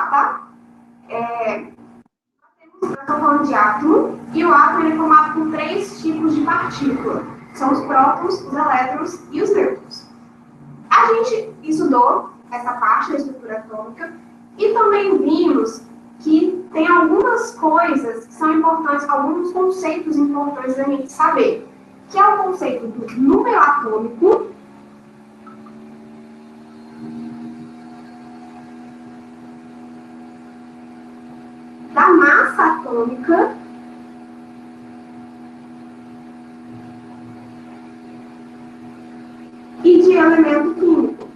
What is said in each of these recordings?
falar, tá? Nós estamos falando de átomo, e o átomo ele é formado por 3 tipos de partícula. São os prótons, os elétrons e os nêutrons. A gente estudou essa parte da estrutura atômica e também vimos que tem algumas coisas que são importantes, alguns conceitos importantes da gente saber, que é o conceito do número atômico, da massa atômica e de elemento químico.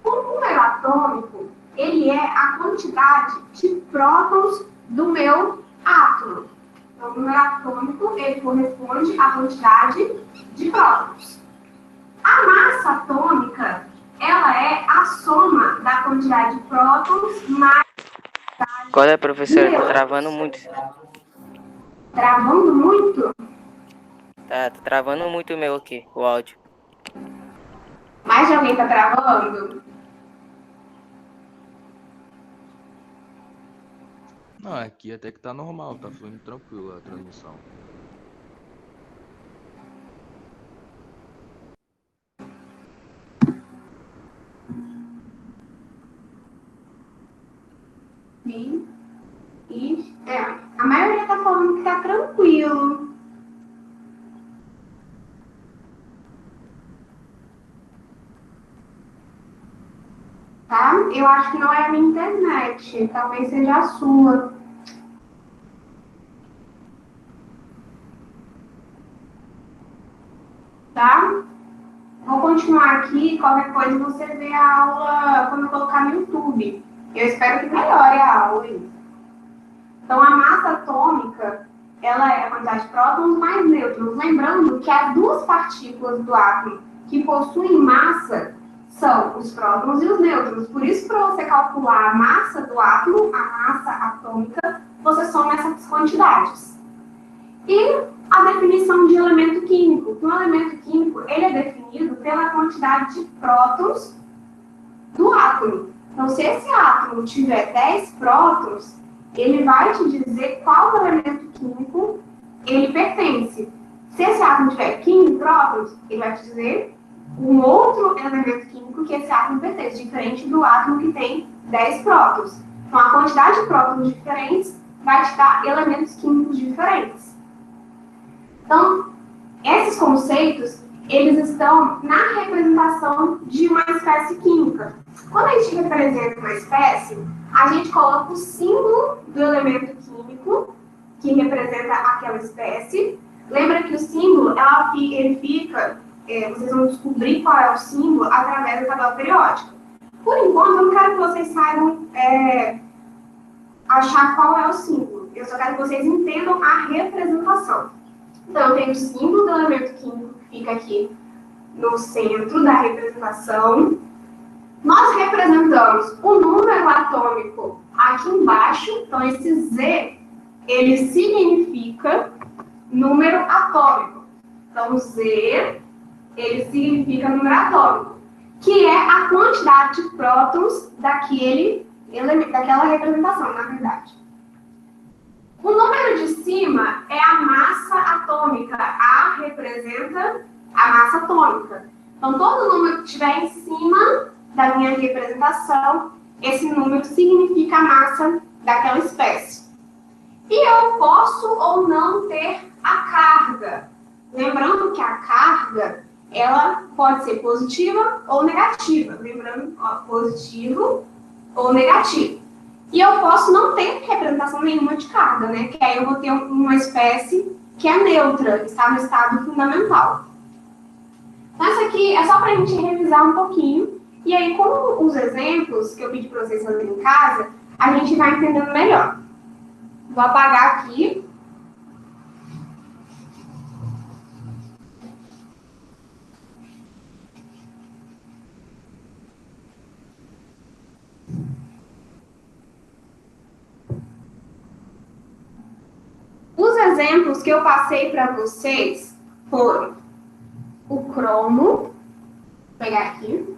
O número atômico, ele é a quantidade de prótons do meu átomo. Então, o número atômico, ele corresponde à quantidade de prótons. A massa atômica, ela é a soma da quantidade de prótons mais... Qual é, professora? Tá travando muito. Travando muito? Tá travando muito o meu aqui, o áudio. Mais de alguém tá travando? Não, aqui até que tá normal, tá fluindo tranquilo a transmissão. Sim. A maioria tá falando que tá tranquilo. Tá? Eu acho que não é a minha internet, talvez seja a sua. Tá? Vou continuar aqui, qualquer coisa você vê a aula quando eu colocar no YouTube. Eu espero que melhore a aula aí. Então, a massa atômica, ela é a quantidade de prótons mais nêutrons. Lembrando que as 2 partículas do átomo que possuem massa são os prótons e os nêutrons. Por isso, para você calcular a massa do átomo, a massa atômica, você soma essas quantidades. E a definição de elemento químico. Um elemento químico, ele é definido pela quantidade de prótons do átomo. Então, se esse átomo tiver 10 prótons, ele vai te dizer qual elemento químico ele pertence. Se esse átomo tiver 15 prótons, ele vai te dizer um outro elemento químico que esse átomo pertence, diferente do átomo que tem 10 prótons. Então, a quantidade de prótons diferentes vai te dar elementos químicos diferentes. Então, esses conceitos, eles estão na representação de uma espécie química. Quando a gente representa uma espécie, a gente coloca o símbolo do elemento químico que representa aquela espécie. Lembra que o símbolo, ele fica, vocês vão descobrir qual é o símbolo através da tabela periódica. Por enquanto, eu não quero que vocês saibam achar qual é o símbolo. Eu só quero que vocês entendam a representação. Então, eu tenho o símbolo do elemento químico que fica aqui no centro da representação. Nós representamos o número atômico aqui embaixo. Então, esse Z, ele significa número atômico. Então, Z, ele significa número atômico, que é a quantidade de prótons daquela representação, na verdade. O número de cima é a massa atômica. A representa a massa atômica. Então, todo número que estiver em cima da minha representação, esse número significa a massa daquela espécie. E eu posso ou não ter a carga. Lembrando que a carga, ela pode ser positiva ou negativa. Lembrando, positivo ou negativo. E eu posso não ter representação nenhuma de carga, né? Que aí eu vou ter uma espécie que é neutra, está no estado fundamental. Então, isso aqui é só para a gente revisar um pouquinho. E aí, com os exemplos que eu pedi para vocês fazerem em casa, a gente vai entendendo melhor. Vou apagar aqui. Os exemplos que eu passei para vocês foram cromo. Vou pegar aqui.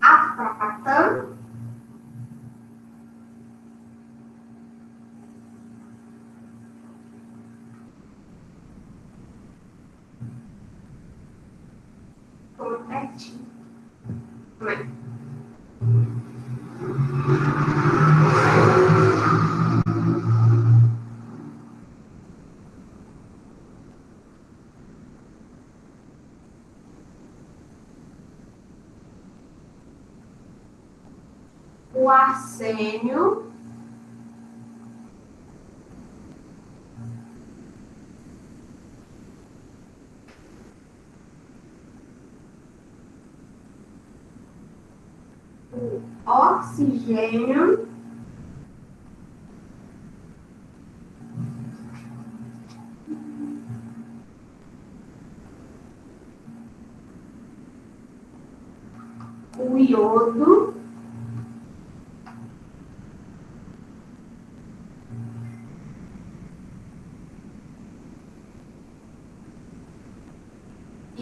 A prata. Vamos pertinho. O arsênio. O oxigênio. O iodo.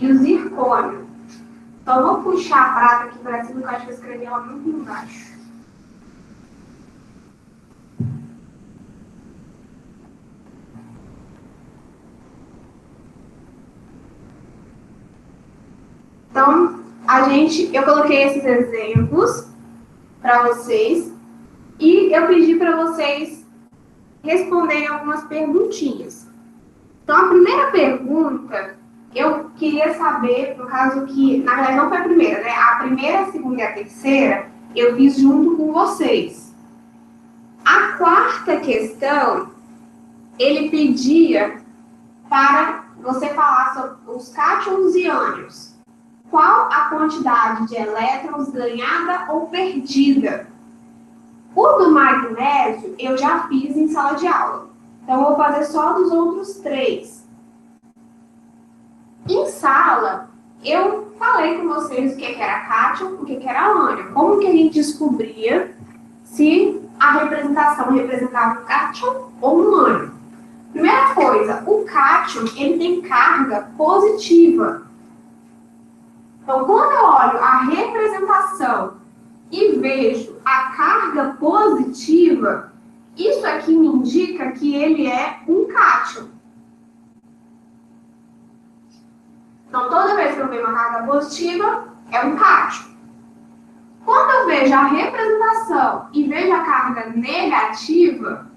E o zircônio. Então, eu vou puxar a prata aqui para cima, que eu acho que eu escrevi ela muito embaixo. Então, eu coloquei esses exemplos para vocês e eu pedi para vocês responderem algumas perguntinhas. Então, a primeira pergunta, eu queria saber, no caso que, na verdade não foi a primeira, né? A primeira, a segunda e a terceira, eu fiz junto com vocês. A quarta questão, ele pedia para você falar sobre os cátions e ânions. Qual a quantidade de elétrons ganhada ou perdida? O do magnésio eu já fiz em sala de aula. Então, eu vou fazer só dos outros 3. Em sala, eu falei com vocês o que era cátion, o que era ânion. Como que a gente descobria se a representação representava um cátion ou um ânion? Primeira coisa, o cátion, ele tem carga positiva. Então, quando eu olho a representação e vejo a carga positiva, isso aqui me indica que ele é um cátion. Então, toda vez que eu vejo uma carga positiva, é um cátion. Quando eu vejo a representação e vejo a carga negativa,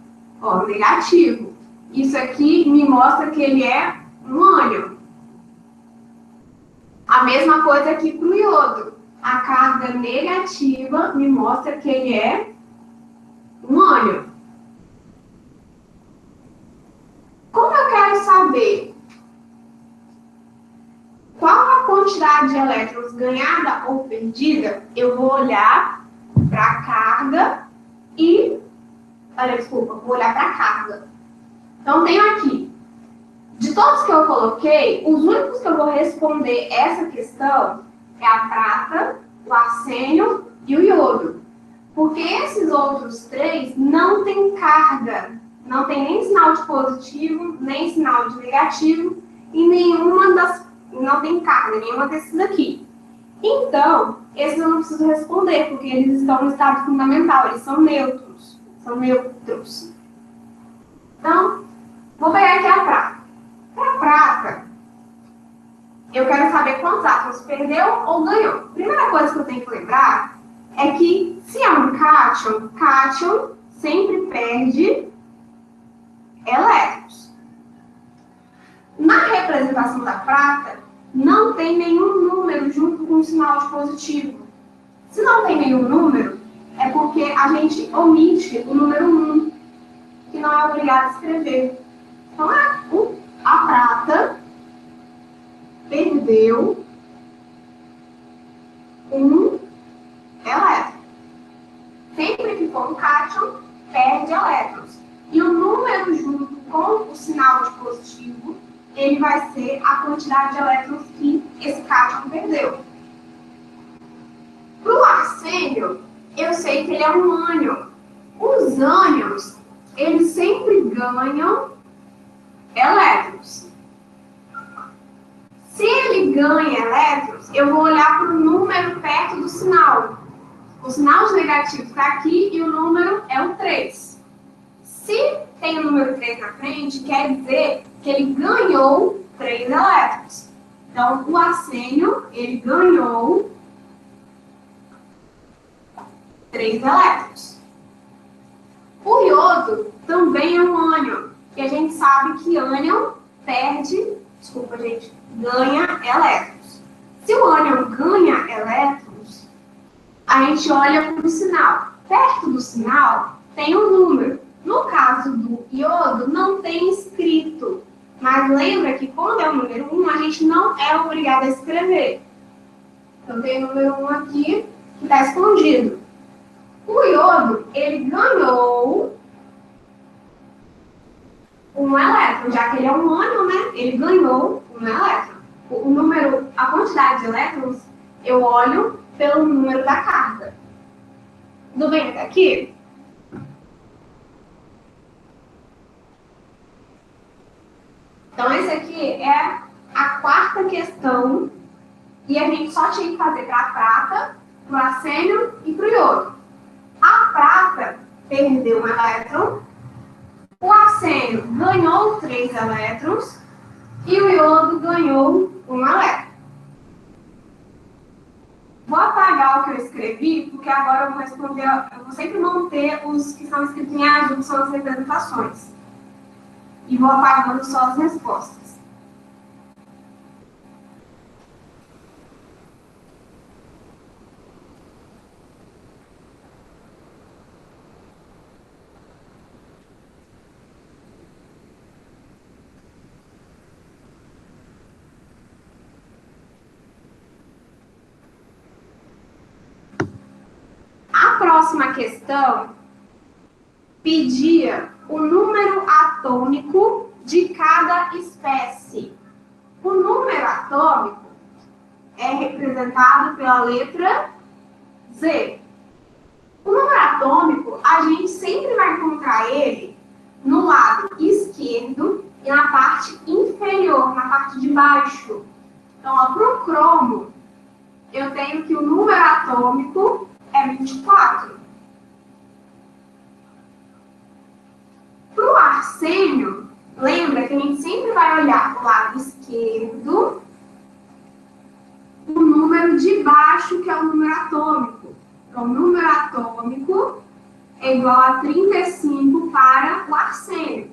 ó, negativo, isso aqui me mostra que ele é um ânion. A mesma coisa aqui para o iodo. A carga negativa me mostra que ele é um ânion. Como eu quero saber qual a quantidade de elétrons ganhada ou perdida, eu vou olhar para a carga e... vou olhar para a carga. Então, tenho aqui, de todos que eu coloquei, os únicos que eu vou responder essa questão é a prata, o arsênio e o iodo. Porque esses outros 3 não têm carga, não tem nem sinal de positivo, nem sinal de negativo, e não tem carga, nenhuma desses aqui. Então, esses eu não preciso responder, porque eles estão no estado fundamental, eles são neutros. Então, vou pegar aqui a prata. Para a prata, eu quero saber quantos átomos perdeu ou ganhou. Primeira coisa que eu tenho que lembrar é que, se é um cátion sempre perde elétrons. Na representação da prata, não tem nenhum número junto com o sinal de positivo. Se não tem nenhum número, é porque a gente omite o número 1, que não é obrigado a escrever. Então, a prata perdeu um elétron. Sempre que for um cátion, perde elétrons. E o número junto com o sinal de positivo, ele vai ser a quantidade de elétrons que esse cátion perdeu. Para o arsênio, eu sei que ele é um ânion. Os ânions, eles sempre ganham elétrons. Se ele ganha elétrons, eu vou olhar para o número perto do sinal. O sinal de negativo está aqui e o número é o 3. Se tem o número 3 na frente, quer dizer que ele ganhou 3 elétrons. Então, o arsênio, ele ganhou 3 elétrons. O iodo também é um ânion. E a gente sabe que ânion ganha elétrons. Se o ânion ganha elétrons, a gente olha para o sinal. Perto do sinal tem um número. No caso do iodo, não tem escrito. Mas lembra que quando é o número 1, a gente não é obrigado a escrever. Então tem o número 1 aqui, que está escondido. O iodo, ele ganhou um elétron, já que ele é um ânion, né? Ele ganhou um elétron. O número, a quantidade de elétrons, eu olho pelo número da carga. Tudo bem até aqui? Então, esse aqui é a 4ª questão e a gente só tinha que fazer para a prata, para o arsênio e para o iodo. A prata perdeu um elétron, o arsênio ganhou 3 elétrons e o iodo ganhou um elétron. Vou apagar o que eu escrevi, porque agora eu vou responder, eu vou sempre manter os que são escritos em azul, que são as representações. E vou apagando só as respostas. A próxima questão pedia o número atômico de cada espécie. O número atômico é representado pela letra Z. O número atômico, a gente sempre vai encontrar ele no lado esquerdo e na parte inferior, na parte de baixo. Então, para o cromo, eu tenho que o número atômico é 24. Para o arsênio, lembra que a gente sempre vai olhar para o lado esquerdo o número de baixo, que é o número atômico. Então, o número atômico é igual a 35 para o arsênio.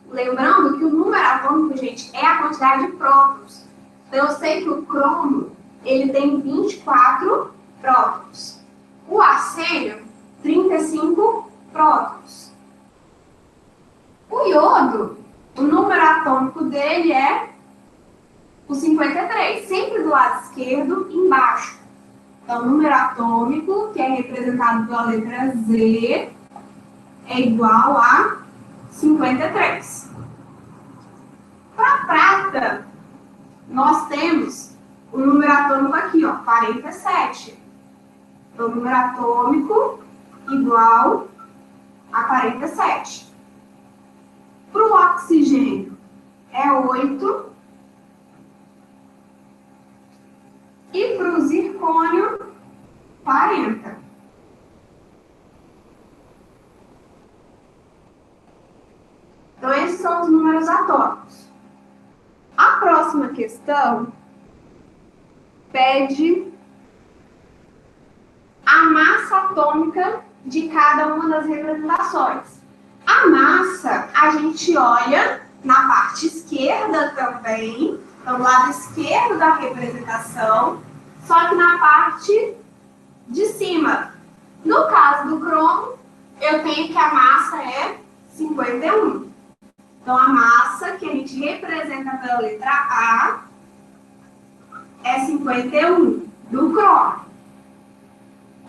Lembrando que o número atômico, gente, é a quantidade de prótons. Então, eu sei que o cromo, ele tem 24 prótons. O arsênio, 35 prótons. O iodo, o número atômico dele é o 53, sempre do lado esquerdo, embaixo. Então, o número atômico, que é representado pela letra Z, é igual a 53. Para a prata, nós temos o número atômico aqui, ó, 47. Então, o número atômico igual a 47. Para o oxigênio, é 8. E para o zircônio, 40. Então, esses são os números atômicos. A próxima questão pede a massa atômica de cada uma das representações. A massa, a gente olha na parte esquerda também, então, do lado esquerdo da representação, só que na parte de cima. No caso do cromo, eu tenho que a massa é 51. Então, a massa que a gente representa pela letra A é 51 do cromo.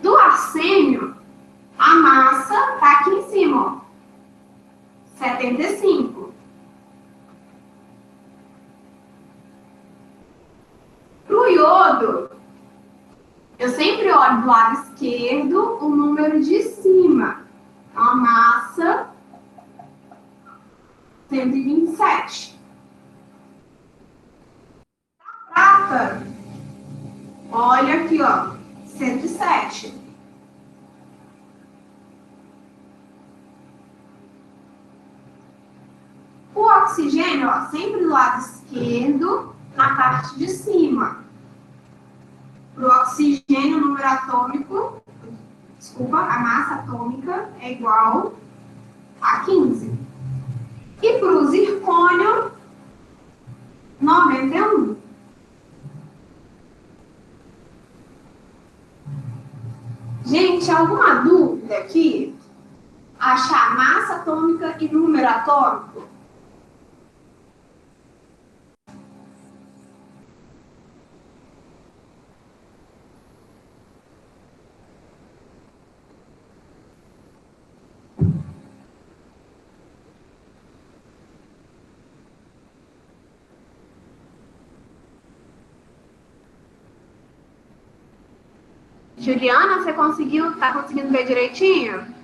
Do arsênio, a massa está aqui em cima, ó, 75. Para o iodo, eu sempre Sempre olhe do lado esquerdo o número de cima. Então, a massa, 127. A prata, olha aqui, ó, 107. O oxigênio, ó, sempre do lado esquerdo, na parte de cima. Para o oxigênio, o número atômico, desculpa, a massa atômica é igual a 15. E para o zircônio, 91. Gente, alguma dúvida aqui? Achar massa atômica e número atômico? Juliana, você conseguiu? Tá conseguindo ver direitinho?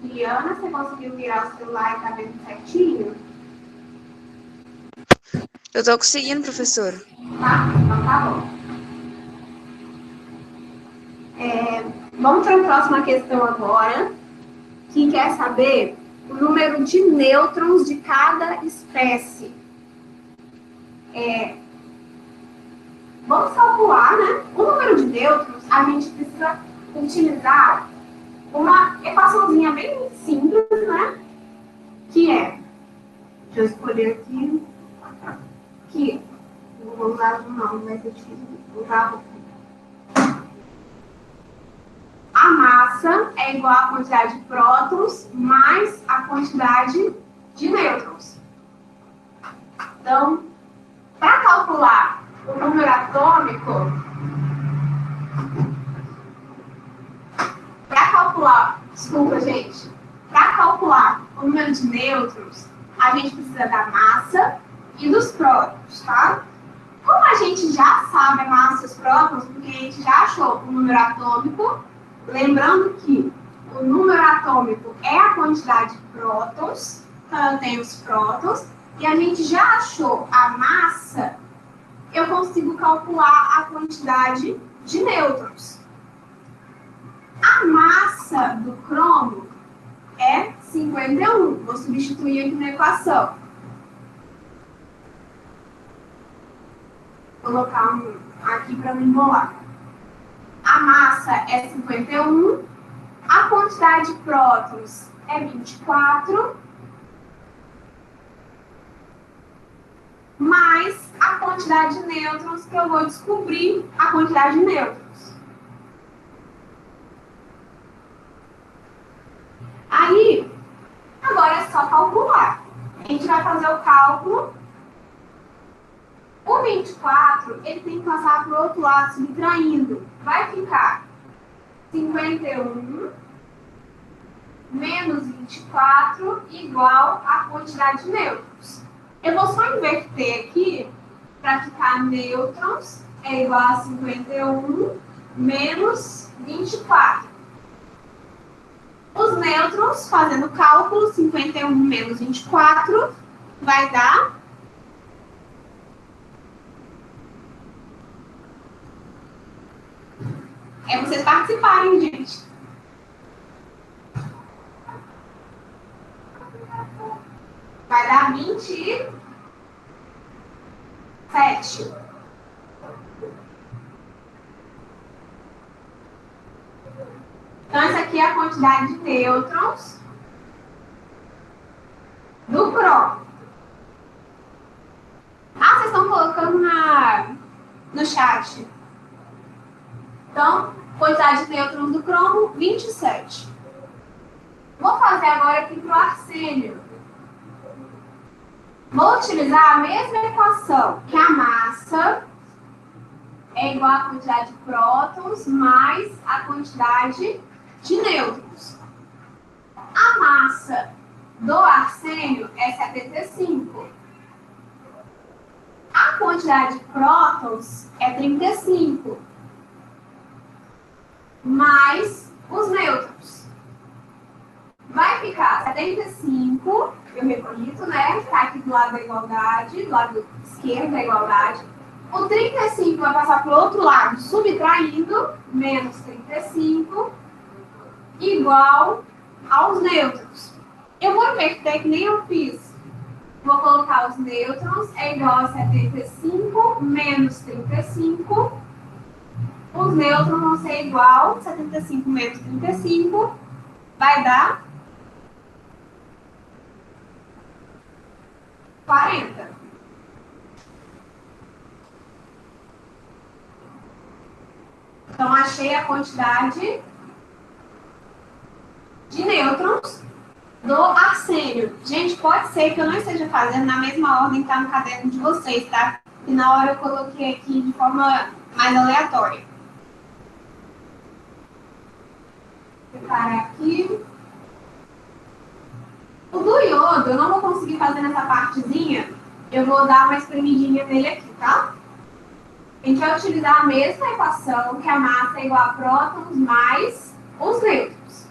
Juliana, você conseguiu virar o celular e tá vendo certinho? Eu tô conseguindo, professor. Tá? Então tá bom. Vamos para a próxima questão agora, que quer saber o número de nêutrons de cada espécie. Vamos calcular, né? O número de nêutrons, a gente precisa utilizar uma equaçãozinha bem simples, né? Que é, deixa eu escolher aqui, não vou usar azul não, vai ser difícil usar roxo. A massa é igual à quantidade de prótons mais a quantidade de nêutrons. Então, para calcular o número atômico, para calcular o número de nêutrons, a gente precisa da massa e dos prótons, tá? Como a gente já sabe a massa e os prótons, porque a gente já achou o número atômico, lembrando que o número atômico é a quantidade de prótons, então eu tenho os prótons, e a gente já achou a massa, eu consigo calcular a quantidade de nêutrons. A massa do cromo é 51. Vou substituir aqui na equação. Vou colocar aqui para não embolar. A massa é 51. A quantidade de prótons é 24. Mais a quantidade de nêutrons, que eu vou descobrir a quantidade de nêutrons. Aí, agora é só calcular. A gente vai fazer o cálculo. O 24, ele tem que passar para o outro lado, subtraindo. Vai ficar 51 menos 24 igual a quantidade de nêutrons. Eu vou só inverter aqui para ficar nêutrons é igual a 51 menos 24. Os nêutrons, fazendo o cálculo, 51 menos 24, vai dar 20. É vocês participarem, gente. Vai dar 27. Então, essa aqui é a quantidade de nêutrons do cromo. Ah, vocês estão colocando no chat. Então, quantidade de nêutrons do cromo, 27. Vou fazer fazer agora aqui para o arsênio. Vou utilizar a mesma equação, que a massa é igual à quantidade de prótons mais a quantidade de nêutrons. A massa do arsênio é 75. A quantidade de prótons é 35. Mais os nêutrons. Vai ficar 75, eu repito, né? Está aqui do lado da igualdade, do lado esquerdo da igualdade. O 35 vai passar para o outro lado, subtraindo, menos 35, igual aos nêutrons. Eu vou inverter que nem eu fiz. Vou colocar os nêutrons, é igual a 75 menos 35. Os nêutrons vão ser igual a 75 menos 35, vai dar 40. Então, achei a quantidade de nêutrons do arsênio. Gente, pode ser que eu não esteja fazendo na mesma ordem que está no caderno de vocês, tá? E na hora eu coloquei aqui de forma mais aleatória. Vou separar aqui. O do iodo, eu não vou conseguir fazer nessa partezinha. Eu vou dar uma espremidinha nele aqui, tá? A gente vai utilizar a mesma equação, que a massa é igual a prótons mais os nêutrons.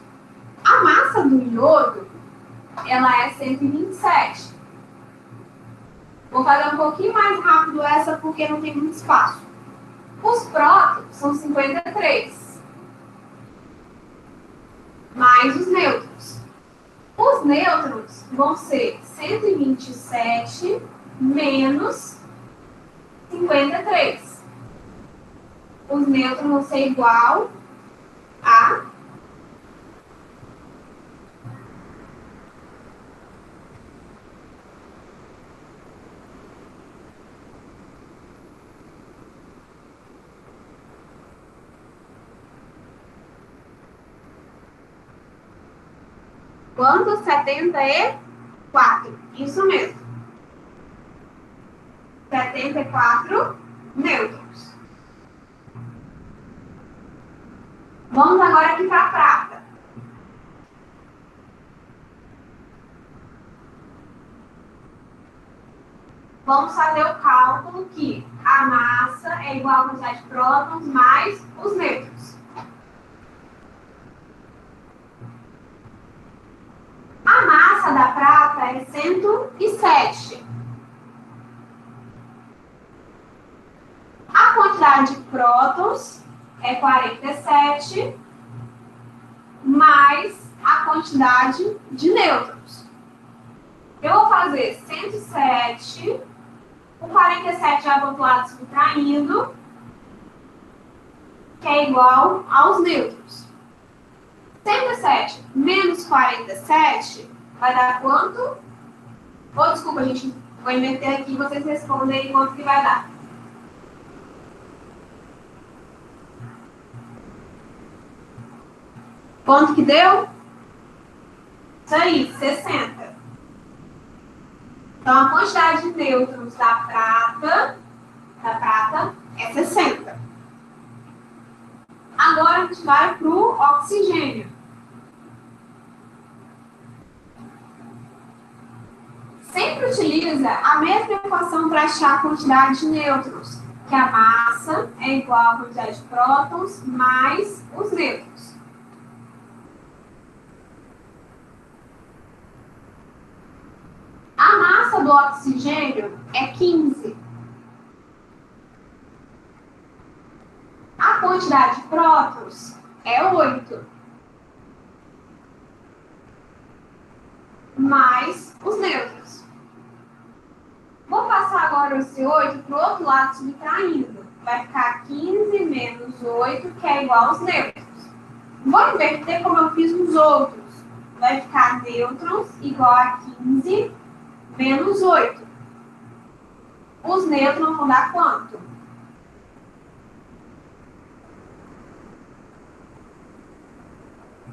A massa do iodo, ela é 127. Vou fazer um pouquinho mais rápido essa, porque não tem muito espaço. Os prótons são 53. Mais os nêutrons. Os nêutrons vão ser 127 menos 53. Os nêutrons vão ser igual a 74. Isso mesmo. 74 nêutrons. Vamos agora aqui para a prata. Vamos fazer o cálculo que a massa é igual à quantidade de prótons mais os nêutrons. A massa da prata é 107. A quantidade de prótons é 47, mais a quantidade de nêutrons. Eu vou fazer 107, o 47 já do outro lado subtraindo, que é igual aos nêutrons. 107 menos 47 vai dar quanto? Oh, desculpa, gente. Vou inverter aqui e vocês respondem quanto que vai dar. Quanto que deu? Isso aí, 60. Então, a quantidade de nêutrons da prata é 60. Agora, a gente vai para o oxigênio. Sempre utiliza a mesma equação para achar a quantidade de nêutrons, que a massa é igual à quantidade de prótons mais os nêutrons. A massa do oxigênio é 15. A quantidade de prótons é 8. Mais os nêutrons. Vou passar agora esse 8 para o outro lado subtraindo. Vai ficar 15 menos 8, que é igual aos nêutrons. Vou inverter como eu fiz nos outros. Vai ficar nêutrons igual a 15 menos 8. Os nêutrons vão dar quanto?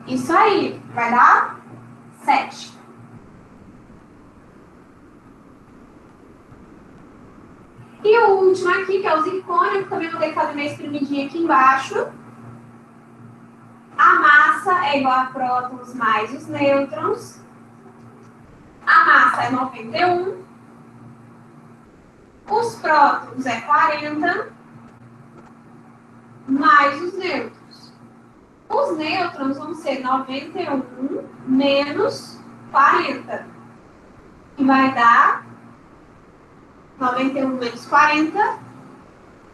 Isso aí, vai dar 7. E o último aqui, que é o zircônio, que também vou ter que fazer minha espremidinha aqui embaixo. A massa é igual a prótons mais os nêutrons. A massa é 91. Os prótons é 40. Mais os nêutrons. Os nêutrons vão ser 91 menos 40. Que vai dar 91 menos 40.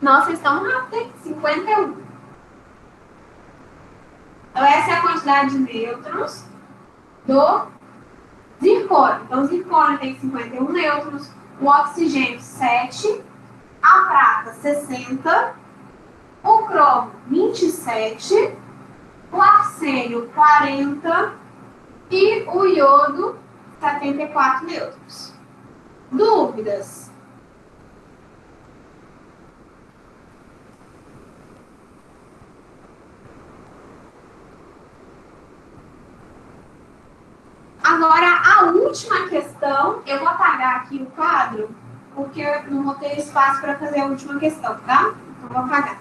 Nossa, vocês estão rápidos, hein? 51. Então, essa é a quantidade de nêutrons do zircônio. Então, o zircônio tem 51 nêutrons, o oxigênio 7, a prata 60, o cromo 27, o arsênio 40 e o iodo 74 nêutrons. Dúvidas? Agora, a última questão, eu vou apagar aqui o quadro, porque eu não vou ter espaço para fazer a última questão, tá? Então, vou apagar.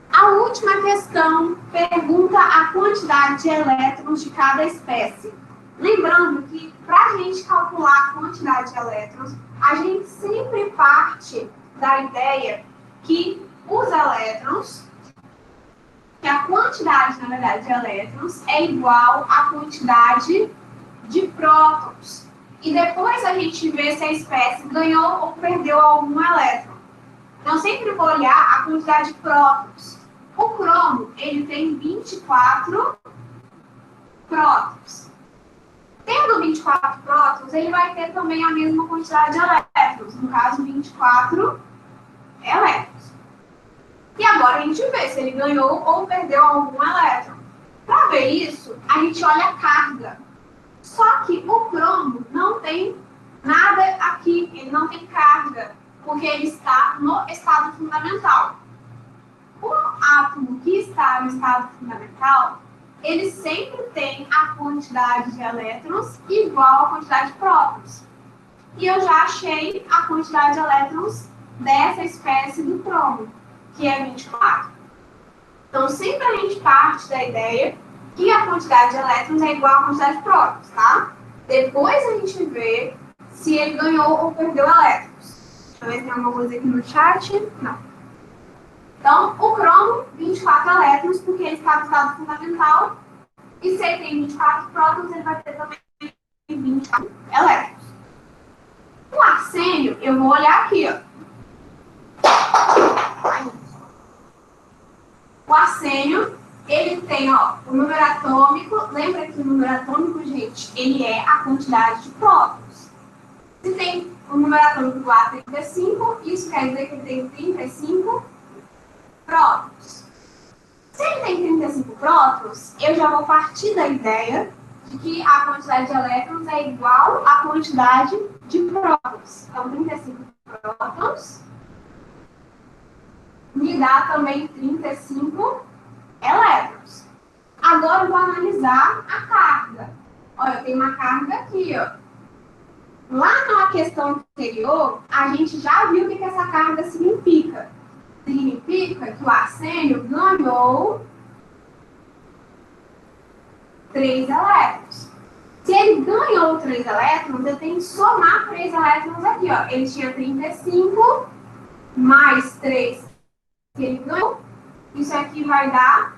A última questão pergunta a quantidade de elétrons de cada espécie. Lembrando que, para a gente calcular a quantidade de elétrons, a gente sempre parte da ideia que os elétrons, que a quantidade, na verdade, de elétrons é igual à quantidade de prótons. E depois a gente vê se a espécie ganhou ou perdeu algum elétron. Então, sempre vou olhar a quantidade de prótons. O cromo, ele tem 24 prótons. Tendo 24 prótons, ele vai ter também a mesma quantidade de elétrons. No caso, 24 elétrons. E agora a gente vê se ele ganhou ou perdeu algum elétron. Para ver isso, a gente olha a carga. Só que o cromo não tem nada aqui, ele não tem carga, porque ele está no estado fundamental. O átomo que está no estado fundamental, ele sempre tem a quantidade de elétrons igual à quantidade de prótons. E eu já achei a quantidade de elétrons dessa espécie do cromo, que é 24. Então, sempre a gente parte da ideia que a quantidade de elétrons é igual à quantidade de prótons, tá? Depois a gente vê se ele ganhou ou perdeu elétrons. Deixa eu ver se tem alguma coisa aqui no chat. Não. Então, o cromo, 24 elétrons, porque ele está no estado fundamental. E se ele tem 24 prótons, ele vai ter também 24 elétrons. O arsênio, eu vou olhar aqui, ó. O arsênio, ele tem, ó, o número atômico. Lembra que o número atômico, gente, ele é a quantidade de prótons. Se tem o número atômico do A 35, isso quer dizer que ele tem 35 prótons. Se ele tem 35 prótons, eu já vou partir da ideia de que a quantidade de elétrons é igual à quantidade de prótons. Então, 35 prótons me dá também 35 elétrons. Agora eu vou analisar a carga. Olha, eu tenho uma carga aqui, ó. Lá na questão anterior, a gente já viu o que essa carga significa. Significa que o arsênio ganhou 3 elétrons. Se ele ganhou 3 elétrons, eu tenho que somar 3 elétrons aqui, ó. Ele tinha 35, mais 3 que ele ganhou, Isso aqui vai dar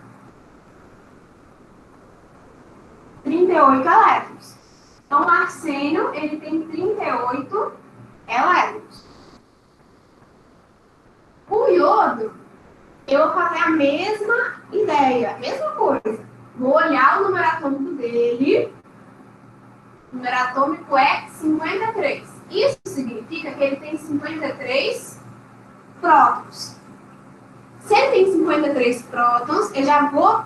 38 elétrons. Então, o arsênio, ele tem 38 elétrons. O iodo, eu vou fazer a mesma ideia, a mesma coisa. Vou olhar o número atômico dele. O número atômico é 53. Isso significa que ele tem 53 prótons. Se ele tem 53 prótons, eu já vou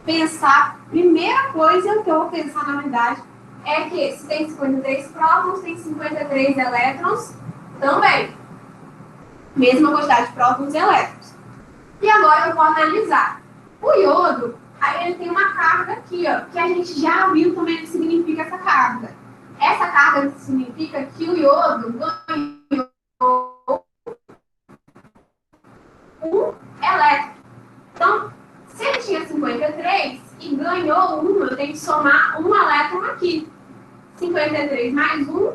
pensar, primeira coisa que eu vou pensar na verdade, é que se tem 53 prótons, tem 53 elétrons também. Mesma quantidade de prótons e elétrons. E agora eu vou analisar. O iodo, aí ele tem uma carga aqui, ó, que a gente já viu também o que significa essa carga. Essa carga significa que o iodo ganhou um elétron. Então, se ele tinha 53 e ganhou um, eu tenho que somar um elétron aqui. 53 mais 1,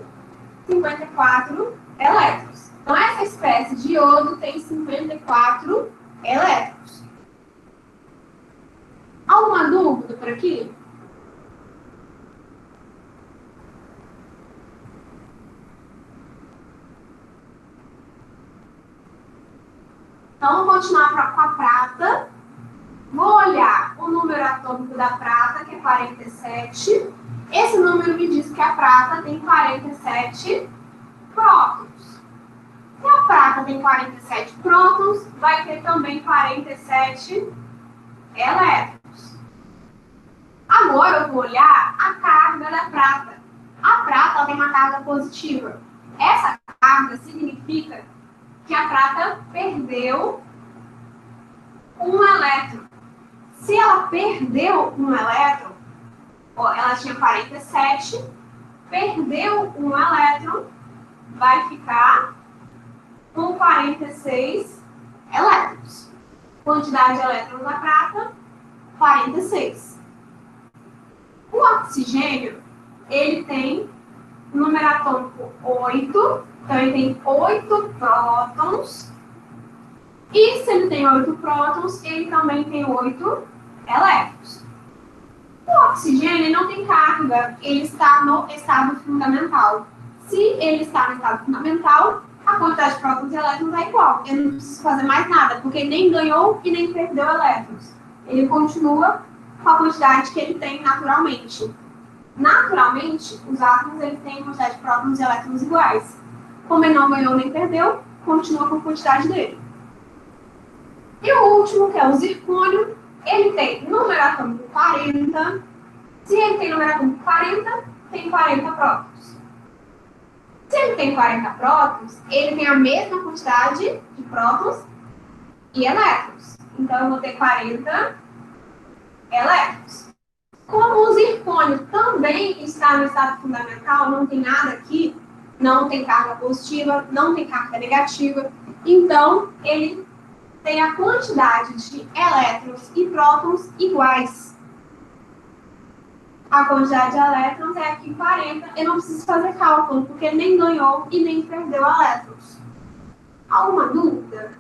54 elétrons. Então, essa espécie de iodo tem 54 elétrons. Alguma dúvida por aqui? Então, vou continuar com a prata. Vou olhar o número atômico da prata, que é 47. Esse número me diz que a prata tem 47 prótons. Se a prata tem 47 prótons, vai ter também 47 elétrons. Agora eu vou olhar a carga da prata. A prata tem uma carga positiva. Essa carga significa que a prata perdeu um elétron. Se ela perdeu um elétron, ó, ela tinha 47, perdeu um elétron, vai ficar com 46 elétrons. Quantidade de elétrons da prata, 46. O oxigênio, ele tem o número atômico 8, então ele tem 8 prótons. E se ele tem 8 prótons, ele também tem 8 elétrons. O oxigênio não tem carga, ele está no estado fundamental. Se ele está no estado fundamental, a quantidade de prótons e elétrons é igual. Eu não preciso fazer mais nada, porque ele nem ganhou e nem perdeu elétrons. Ele continua com a quantidade que ele tem naturalmente. Naturalmente, os átomos eles têm quantidade de prótons e elétrons iguais. Como ele não ganhou nem perdeu, continua com a quantidade dele. E o último, que é o zircônio, ele tem número atômico 40. Se ele tem número atômico 40, tem 40 prótons. Se ele tem 40 prótons, ele tem a mesma quantidade de prótons e elétrons. Então, eu vou ter 40 elétrons. Como o zircônio também está no estado fundamental, não tem nada aqui, não tem carga positiva, não tem carga negativa, então ele tem a quantidade de elétrons e prótons iguais. A quantidade de elétrons é aqui 40, eu não preciso fazer cálculo, porque ele nem ganhou e nem perdeu elétrons. Alguma dúvida?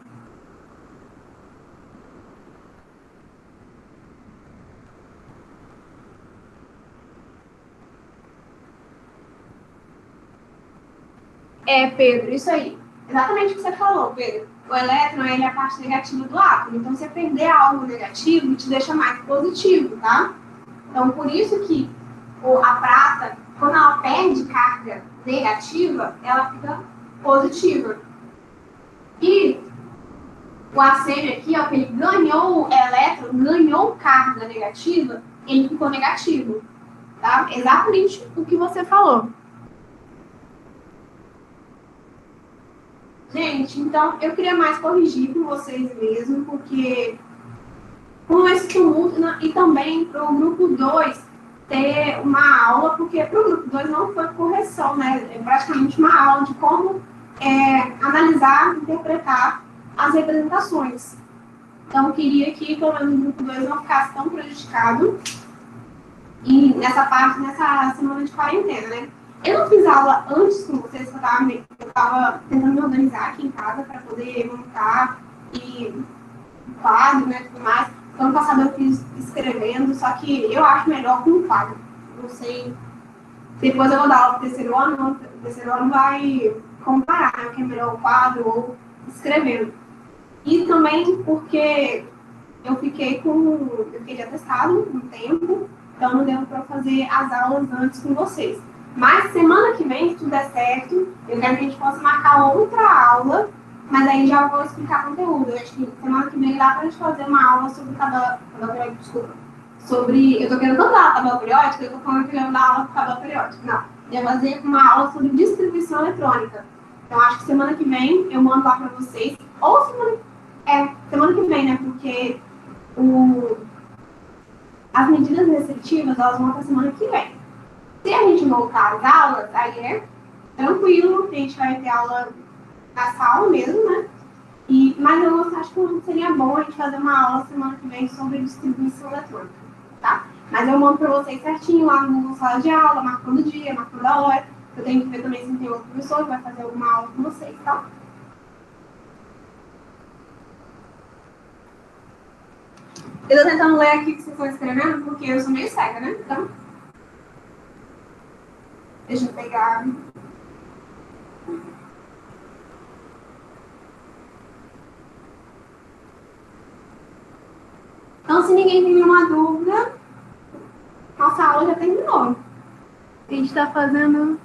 É, Pedro, isso aí. Exatamente o que você falou, Pedro. O elétron, ele é a parte negativa do átomo. Então, se você perder algo negativo, te deixa mais positivo, tá? Então, por isso que a prata, quando ela perde carga negativa, ela fica positiva. E o arsênio aqui, ó, que ele ganhou elétron, ganhou carga negativa, ele ficou negativo, tá? Exatamente o que você falou. Gente, então, eu queria mais corrigir com vocês mesmo, porque com esse tumulto, e também para o grupo 2 ter uma aula, porque para o grupo 2 não foi correção, né? É praticamente uma aula de como analisar, interpretar as representações. Então, eu queria que, pelo menos, o grupo 2 não ficasse tão prejudicado e nessa parte, nessa semana de quarentena, né? Eu não fiz aula antes com vocês, eu estava tentando me organizar aqui em casa para poder montar e quadro, né, tudo mais. Então, ano passado eu fiz escrevendo, só que eu acho melhor com o quadro. Não sei. Depois eu vou dar aula pro o terceiro ano vai comparar, né, o que é melhor o quadro ou escrevendo. E também porque eu fiquei de atestado um tempo, então não deu para fazer as aulas antes com vocês. Mas semana que vem, se tudo der certo, eu quero que a gente possa marcar outra aula, mas aí já vou explicar conteúdo. Eu acho que semana que vem dá para a gente fazer uma aula sobre tabela periódica, desculpa. Eu tô querendo tanto dar a tabela periódica, eu tô falando que eu quero dar aula sobre tabela periódica. Não, eu vou fazer uma aula sobre distribuição eletrônica. Então acho que semana que vem eu mando lá para vocês, ou semana que vem, né, porque as medidas restritivas, elas vão para semana que vem. Se a gente voltar às aulas, aí é tranquilo, a gente vai ter aula na sala mesmo, né? Mas eu acho que seria bom a gente fazer uma aula semana que vem sobre distribuição eletrônica, tá? Mas eu mando para vocês certinho lá no sala de aula, marcando o dia, marcando a hora. Eu tenho que ver também se tem outro professor que vai fazer alguma aula com vocês, tá? Eu tô tentando ler aqui o que vocês estão escrevendo, porque eu sou meio cega, né? Então, deixa eu pegar. Então, se ninguém tem nenhuma dúvida, nossa aula já terminou. A gente está fazendo...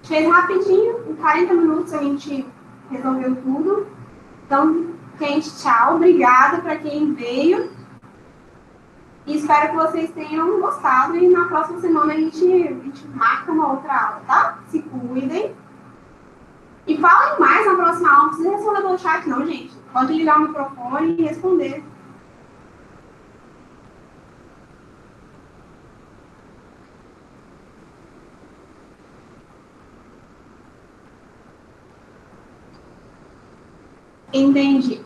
Fez rapidinho, em 40 minutos a gente resolveu tudo. Então, gente, tchau. Obrigada para quem veio. E espero que vocês tenham gostado. E na próxima semana a gente marca uma outra aula, tá? Se cuidem. E falem mais na próxima aula. Não precisa responder pelo chat, não, gente. Pode ligar o microfone e responder. Entendi.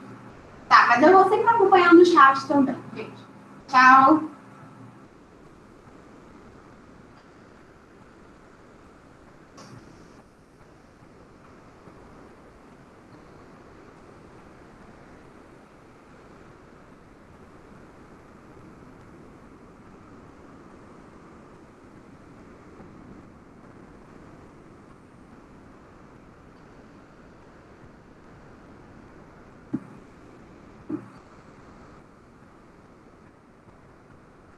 Tá, mas eu vou sempre acompanhando o chat também, gente. Tchau.